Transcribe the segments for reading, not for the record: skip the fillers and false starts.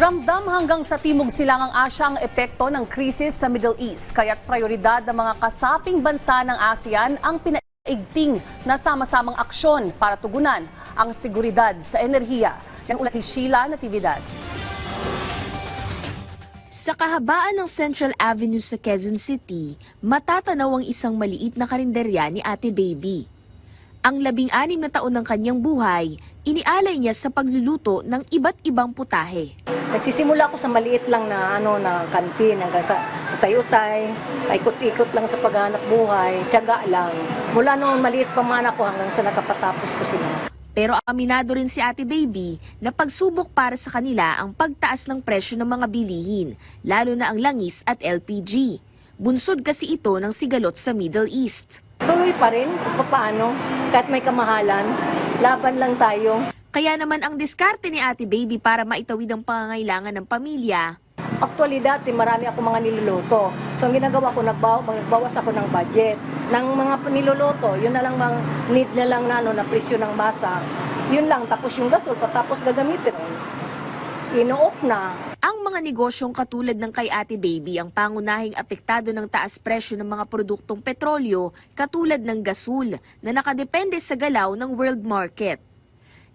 Ramdam hanggang sa Timog Silangang Asya ang epekto ng krisis sa Middle East. Kaya't prioridad ng mga kasaping bansa ng ASEAN ang pinaigting na sama-samang aksyon para tugunan ang seguridad sa enerhiya. Yan ulat ni Sheila Natividad. Sa kahabaan ng Central Avenue sa Quezon City, matatanaw ang isang maliit na karinderya ni Ate Baby. Ang 16 na taon ng kanyang buhay, inialay niya sa pagluluto ng iba't ibang putahe. Nagsisimula ako sa maliit lang na kantin hanggang sa utay-utay, ikot-ikot lang sa paghanap buhay, tiyaga lang. Mula noong maliit pa man ako hanggang sa nakapatapos ko sila. Pero aminado rin si Ate Baby na pagsubok para sa kanila ang pagtaas ng presyo ng mga bilihin, lalo na ang langis at LPG. Bunsod kasi ito ng sigalot sa Middle East. Tuloy pa rin, paano, kahit may kamahalan, laban lang tayo. Kaya naman ang diskarte ni Ate Baby para maitawid ang pangangailangan ng pamilya. Actually dati marami ako mga niluluto. So ang ginagawa ko, nagbawas ako ng budget. Ng mga niluluto, yun na lang mga need na lang na presyo ng masa. Yun lang, tapos yung gasol, tapos gagamitin. Ino-off na. Ang mga negosyong katulad ng kay Ate Baby ang pangunahing apektado ng taas presyo ng mga produktong petrolyo katulad ng gasul na nakadepende sa galaw ng world market.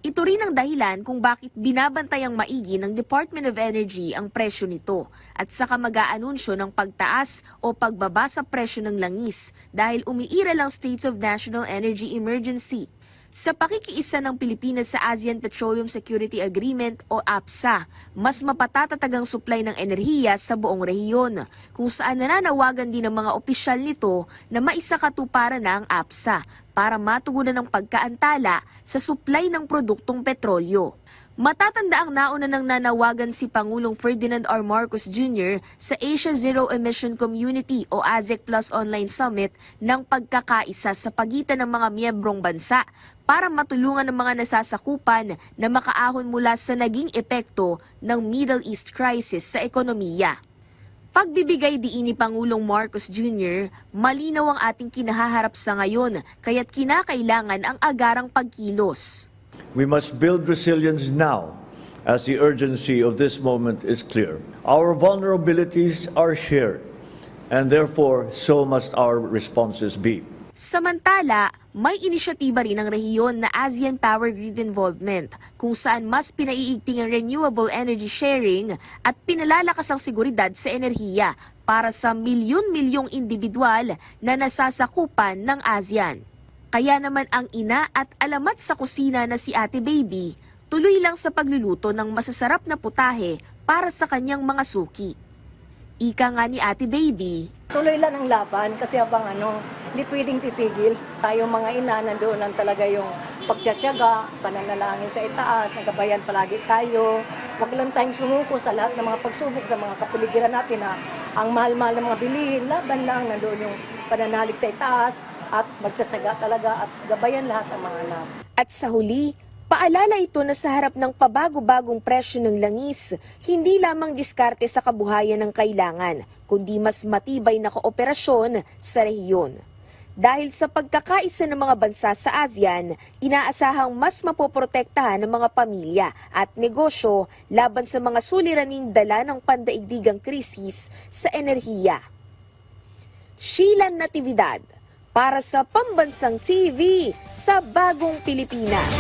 Ito rin ang dahilan kung bakit binabantayang maigi ng Department of Energy ang presyo nito at saka mag-aanunsyo ng pagtaas o pagbaba sa presyo ng langis dahil umiiral ang States of National Energy Emergency. Sa pakikiisa ng Pilipinas sa ASEAN Petroleum Security Agreement o APSA, mas mapatatatag ang supply ng enerhiya sa buong rehiyon, kung saan nananawagan din ng mga opisyal nito na maisakatuparan na ang APSA para matugunan ang pagkaantala sa supply ng produktong petrolyo. Matatanda ang nauna ng nanawagan si Pangulong Ferdinand R. Marcos Jr. sa Asia Zero Emission Community o AZEC Plus Online Summit ng pagkakaisa sa pagitan ng mga miyembrong bansa para matulungan ng mga nasasakupan na makaahon mula sa naging epekto ng Middle East crisis sa ekonomiya. Pagbibigay diin ni Pangulong Marcos Jr., malinaw ang ating kinahaharap sa ngayon kaya't kinakailangan ang agarang pagkilos. We must build resilience now as the urgency of this moment is clear. Our vulnerabilities are shared and therefore so must our responses be. Samantala, may inisyatiba rin ng rehiyon na ASEAN Power Grid Involvement kung saan mas pinaiigting ang renewable energy sharing at pinalalakas ang seguridad sa enerhiya para sa milyon-milyong individual na nasasakupan ng ASEAN. Kaya naman ang ina at alamat sa kusina na si Ate Baby, tuloy lang sa pagluluto ng masasarap na putahe para sa kanyang mga suki. Ika nga ni Ate Baby, Tuloy lang ang laban kasi hindi pwedeng titigil. Tayo mga ina, nandoon lang talaga yung pagtsatsaga, pananalangin sa itaas, nagabayan palagi tayo. Huwag lang tayong sumuko sa lahat ng mga pagsubok sa mga kapaligiran natin na ang mahal-mahal ng mga bilihin, laban lang, nandoon yung pananalig sa itaas at magtsatsaga talaga at gabayan lahat ng mga anak. at sa huli, paalala ito na sa harap ng pabago-bagong presyo ng langis, hindi lamang diskarte sa kabuhayan ng kailangan, kundi mas matibay na kooperasyon sa rehiyon. Dahil sa pagkakaisa ng mga bansa sa ASEAN, inaasahang mas mapoprotektahan ng mga pamilya at negosyo laban sa mga suliraning dala ng pandaigdigang krisis sa enerhiya. Sheila Natividad, para sa Pambansang TV sa Bagong Pilipinas.